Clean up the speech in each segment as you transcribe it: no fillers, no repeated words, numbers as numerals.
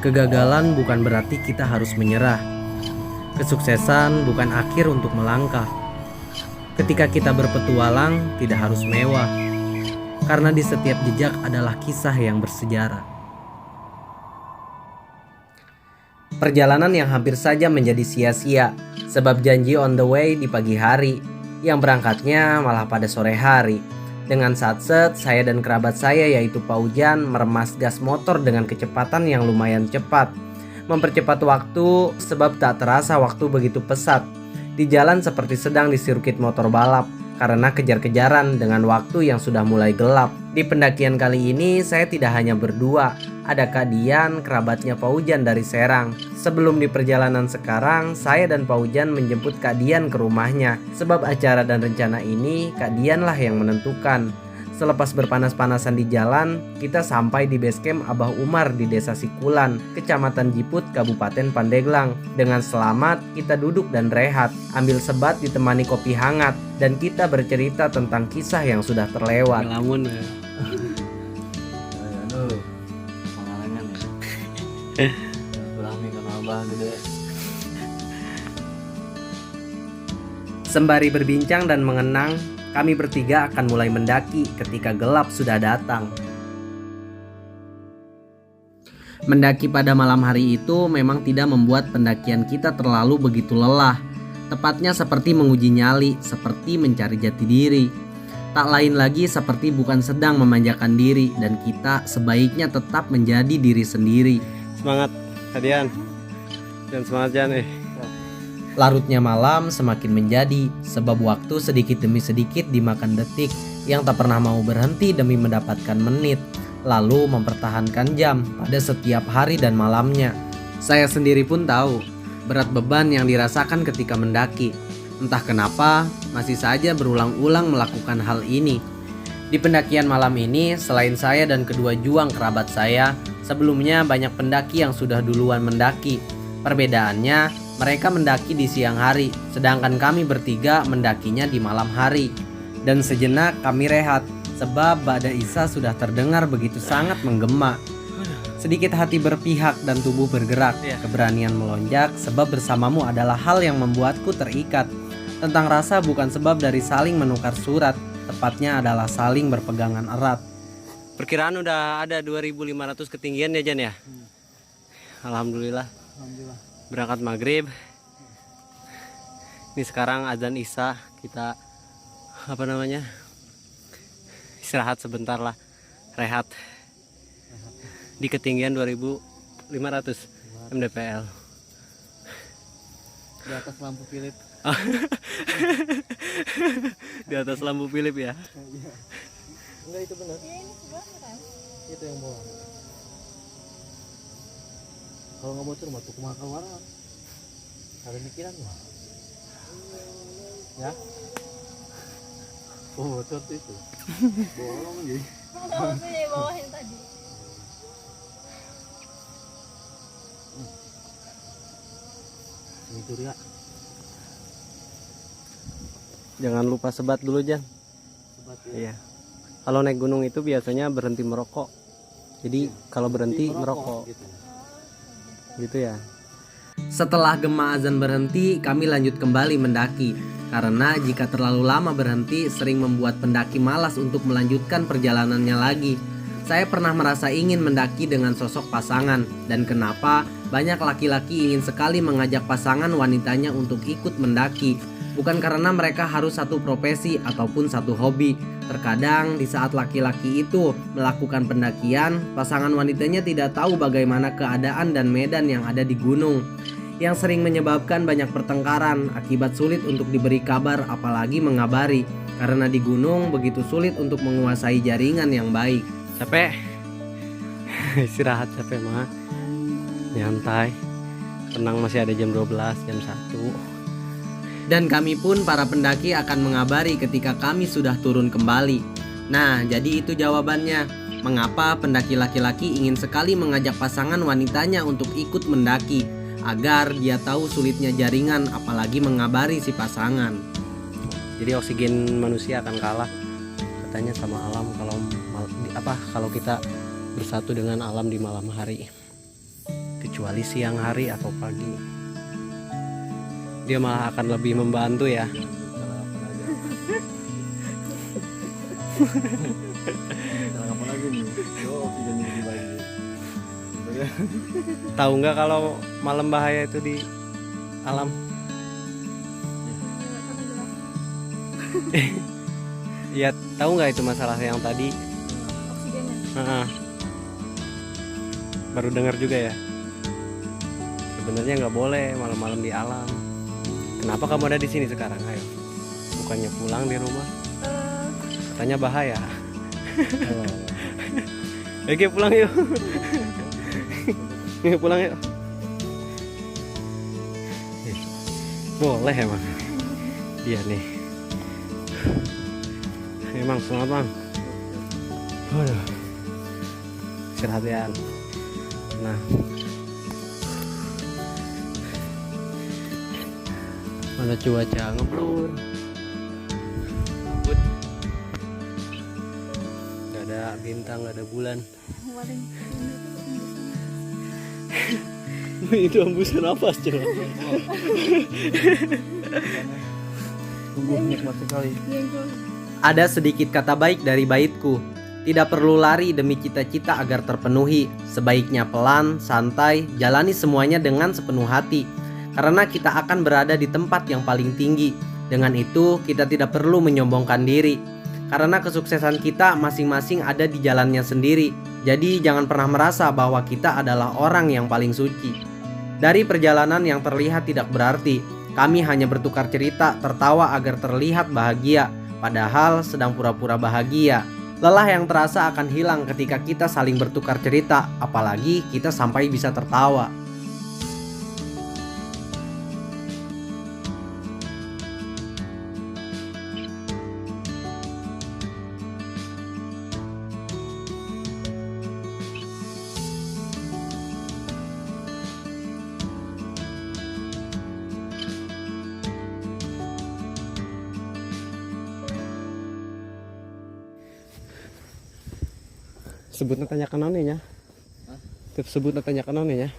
Kegagalan bukan berarti kita harus menyerah. Kesuksesan bukan akhir untuk melangkah. Ketika kita berpetualang, tidak harus mewah, karena di setiap jejak adalah kisah yang bersejarah. Perjalanan yang hampir saja menjadi sia-sia, sebab janji on the way di pagi hari, yang berangkatnya malah pada sore hari. Dengan satset, saya dan kerabat saya yaitu Pak Ujan meremas gas motor dengan kecepatan yang lumayan cepat. Mempercepat waktu sebab tak terasa waktu begitu pesat. Di jalan seperti sedang di sirkuit motor balap karena kejar-kejaran dengan waktu yang sudah mulai gelap. Di pendakian kali ini saya tidak hanya berdua, ada Kak Dian, kerabatnya Pak Ujan dari Serang. Sebelum di perjalanan sekarang, saya dan Pak Ujan menjemput Kak Dian ke rumahnya. Sebab acara dan rencana ini Kak Dian lah yang menentukan. Selepas berpanas-panasan di jalan, kita sampai di base camp Abah Umar di Desa Sikulan, Kecamatan Jiput, Kabupaten Pandeglang. Dengan selamat, kita duduk dan rehat, ambil sebat ditemani kopi hangat, dan kita bercerita tentang kisah yang sudah terlewat. Ngelamun ya. Aduh, pengalengan ya. Pulang nih sama abah gede. Sembari berbincang dan mengenang, kami bertiga akan mulai mendaki ketika gelap sudah datang. Mendaki pada malam hari itu memang tidak membuat pendakian kita terlalu begitu lelah. Tepatnya seperti menguji nyali, seperti mencari jati diri. Tak lain lagi seperti bukan sedang memanjakan diri, dan kita sebaiknya tetap menjadi diri sendiri. Semangat kalian dan semangat Jan nih. Larutnya malam semakin menjadi, sebab waktu sedikit demi sedikit dimakan detik yang tak pernah mau berhenti demi mendapatkan menit, lalu mempertahankan jam pada setiap hari dan malamnya. Saya sendiri pun tahu berat beban yang dirasakan ketika mendaki. Entah kenapa masih saja berulang-ulang melakukan hal ini. Di pendakian malam ini, selain saya dan kedua juang kerabat saya, sebelumnya banyak pendaki yang sudah duluan mendaki. Perbedaannya, mereka mendaki di siang hari, sedangkan kami bertiga mendakinya di malam hari. Dan sejenak kami rehat, sebab Ba'da Isya sudah terdengar begitu sangat menggema. Sedikit hati berpihak dan tubuh bergerak, keberanian melonjak, sebab bersamamu adalah hal yang membuatku terikat. Tentang rasa bukan sebab dari saling menukar surat, tepatnya adalah saling berpegangan erat. Perkiraan udah ada 2.500 ketinggian ya Jan ya. Alhamdulillah. Berangkat maghrib. Ini sekarang azan Isya, kita istirahat sebentar lah, rehat di ketinggian 2.500 mdpl. Di atas lampu Philip. Di atas lampu Philip ya. Enggak, itu benar. Itu yang bawah. Kalau nggak bocor mah tuh kumaha keluar. Ada mikiran mah. Ya. Oh, bocor tuh itu. Bolong jadi. Tahu sih bawahin tadi. Itu ya. Jangan lupa sebat dulu Jan. Sebat ya. Iya. Kalau naik gunung itu biasanya berhenti merokok. Jadi kalau berhenti merokok. Gitu ya. Setelah gema azan berhenti, kami lanjut kembali mendaki. Karena jika terlalu lama berhenti, sering membuat pendaki malas untuk melanjutkan perjalanannya lagi. Saya pernah merasa ingin mendaki dengan sosok pasangan. Dan kenapa banyak laki-laki ingin sekali mengajak pasangan wanitanya untuk ikut mendaki. Bukan karena mereka harus satu profesi ataupun satu hobi. Terkadang di saat laki-laki itu melakukan pendakian, pasangan wanitanya tidak tahu bagaimana keadaan dan medan yang ada di gunung, yang sering menyebabkan banyak pertengkaran akibat sulit untuk diberi kabar apalagi mengabari. Karena di gunung begitu sulit untuk menguasai jaringan yang baik. Capek. Istirahat capek mah. Nyantai. Tenang, masih ada jam 12, jam 1. Dan kami pun para pendaki akan mengabari ketika kami sudah turun kembali. Nah, jadi itu jawabannya. Mengapa pendaki laki-laki ingin sekali mengajak pasangan wanitanya untuk ikut mendaki? Agar dia tahu sulitnya jaringan, apalagi mengabari si pasangan. Jadi oksigen manusia akan kalah katanya sama alam kalau kita bersatu dengan alam di malam hari. kecuali siang hari atau pagi. Dia malah akan lebih membantu ya. Apa lagi nih? Oh, oksigen yang dibagi. Tahu nggak kalau malam bahaya itu di alam? Iya, tahu nggak itu masalah yang tadi? Oksigennya. Heeh. Baru dengar juga ya. Sebenarnya nggak boleh malam-malam di alam. Kenapa kamu ada di sini sekarang? Ayo, bukannya pulang di rumah? Katanya bahaya. Oke, pulang yuk. Yuk pulang yuk. Boleh emang. Iya nih. Emang semangat bang. Aduh. Istirahat. Nah. Mana cuaca ngeblur. Kabut. Gak ada bintang, gak ada bulan. Itu embusan apa coba? Sungguh nikmat sekali. Ada sedikit kata baik dari baitku. Tidak perlu lari demi cita-cita agar terpenuhi. Sebaiknya pelan, santai, jalani semuanya dengan sepenuh hati. Karena kita akan berada di tempat yang paling tinggi. Dengan itu, kita tidak perlu menyombongkan diri. Karena kesuksesan kita masing-masing ada di jalannya sendiri. Jadi jangan pernah merasa bahwa kita adalah orang yang paling suci. Dari perjalanan yang terlihat tidak berarti, kami hanya bertukar cerita, tertawa agar terlihat bahagia. Padahal sedang pura-pura bahagia. Lelah yang terasa akan hilang ketika kita saling bertukar cerita, apalagi kita sampai bisa tertawa. Sebutnya tanyakan nonenya. Sebutnya tanyakan nonenya.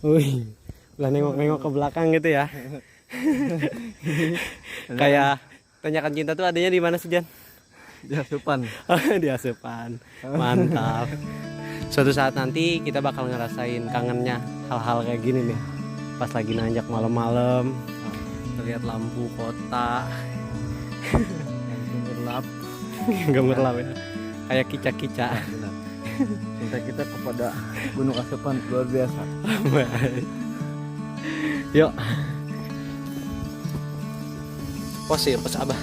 Wih, udah nengok-nengok ke belakang gitu ya. Kayak tanyakan cinta tuh adanya di mana sih, Jan? Di asupan. Di asupan. Mantap. Suatu saat nanti kita bakal ngerasain kangennya hal-hal kayak gini nih. Pas lagi nanjak malam-malam, terlihat lampu kota. Langsung gelap. Gemerlap ya. Kayak kica-kica. Cinta kita kepada Gunung Asupan luar biasa. Yuk. Pos ya, pos abah.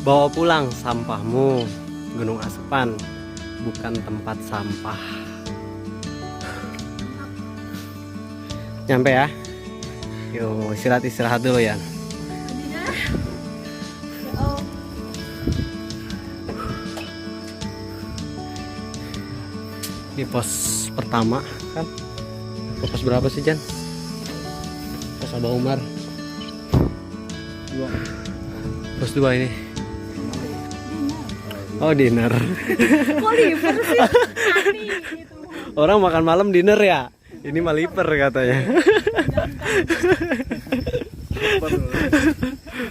Bawa pulang sampahmu. Gunung Asupan bukan tempat sampah. Nyampe ya. Yuk istirahat dulu ya. Ini pos pertama kan. Pos berapa sih, Jan? Pos Abah Umar. Pos 2 ini. Oh, dinner. Kok liver sih? Tadi gitu. Orang makan malam dinner ya. Ini mah liver katanya.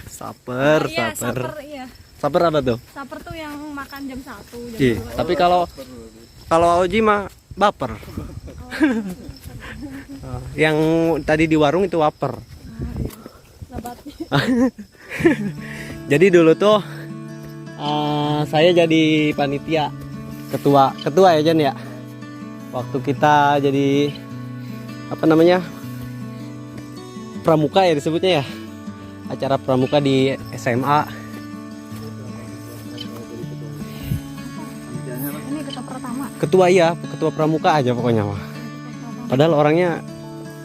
Saper, Iya, saper. iya. Saper apa tuh? Saper tuh yang makan jam 1, jam Ih, 2. tapi kalau Oji mah baper. Yang tadi di warung itu waper. Lebatnya. Jadi dulu tuh saya jadi panitia, ketua ya Jan ya. Waktu kita jadi apa namanya, pramuka ya disebutnya ya, acara pramuka di SMA. Ini ketua pertama. Ketua ya, ketua pramuka aja pokoknya mah. Padahal orangnya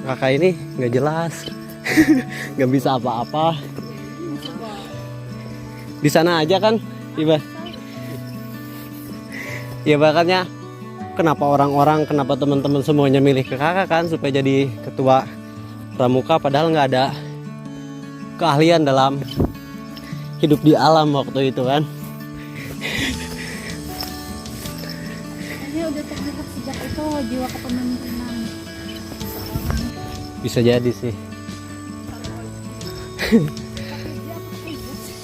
kakak ini nggak jelas, nggak bisa apa-apa. Di sana aja kan, Iba. Ya makanya kenapa orang-orang, kenapa teman-teman semuanya milih ke kakak kan supaya jadi ketua pramuka padahal nggak ada keahlian dalam hidup di alam waktu itu kan. Ini udah terlihat sejak itu jiwa kepemimpinan seorang. Bisa jadi sih.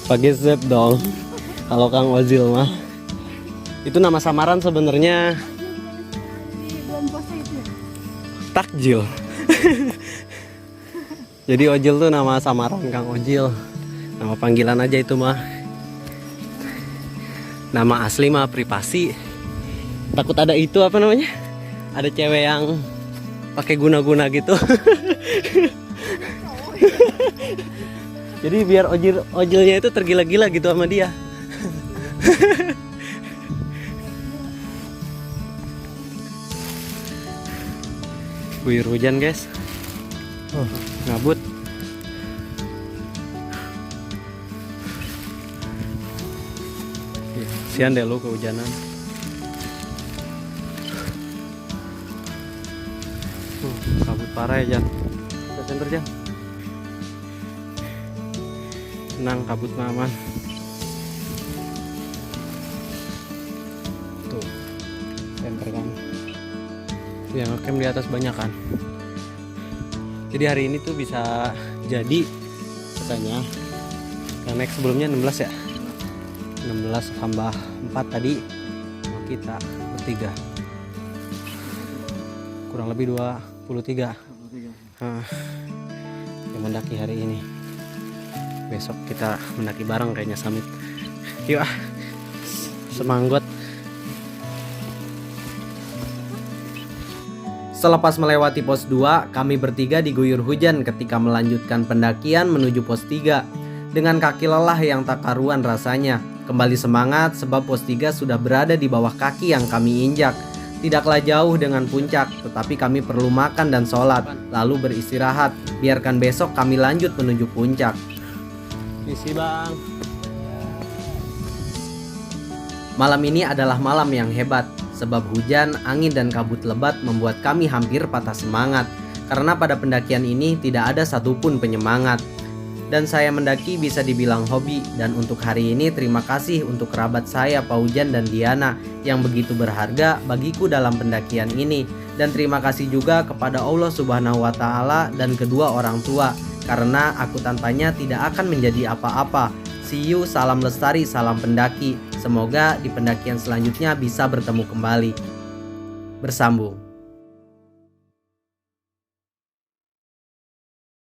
Pakai zep dong. Kalau Kang Ozil mah. Itu nama samaran sebenarnya Di bulan puasa itu ya? Takjil. Jadi Ojil tuh nama samaran Kang Ojil. Nama panggilan aja itu mah. Nama asli mah Privasi. Takut ada itu apa namanya? Ada cewek yang pakai guna-guna gitu. Jadi biar ojilnya itu tergila-gila gitu sama dia. Guyur hujan guys. Ngabut. Sian deh lu kehujanan. Kabut parah ya Jan. Kita center Jan. Tenang, kabut aman. Tuh, center kan. Yang ngecam di atas banyak kan. Jadi hari ini tuh bisa jadi katanya. Yang next sebelumnya 16 ya. 16 tambah 4 tadi sama kita bertiga. Kurang lebih 23. Yang mendaki hari ini. Besok kita mendaki bareng kayaknya summit. Yuk ah. Semanggot. Selepas melewati pos 2, kami bertiga diguyur hujan ketika melanjutkan pendakian menuju pos 3. Dengan kaki lelah yang tak karuan rasanya, kembali semangat sebab pos 3 sudah berada di bawah kaki yang kami injak. Tidaklah jauh dengan puncak, tetapi kami perlu makan dan sholat, lalu beristirahat. Biarkan besok kami lanjut menuju puncak. Isi bang. Malam ini adalah malam yang hebat, sebab hujan, angin, dan kabut lebat membuat kami hampir patah semangat. Karena pada pendakian ini tidak ada satupun penyemangat. Dan saya mendaki bisa dibilang hobi. Dan untuk hari ini terima kasih untuk kerabat saya Paujan dan Diana yang begitu berharga bagiku dalam pendakian ini. Dan terima kasih juga kepada Allah Subhanahu wa Ta'ala dan kedua orang tua, karena aku tanpanya tidak akan menjadi apa-apa. See you, salam lestari, salam pendaki. Semoga di pendakian selanjutnya bisa bertemu kembali. Bersambung.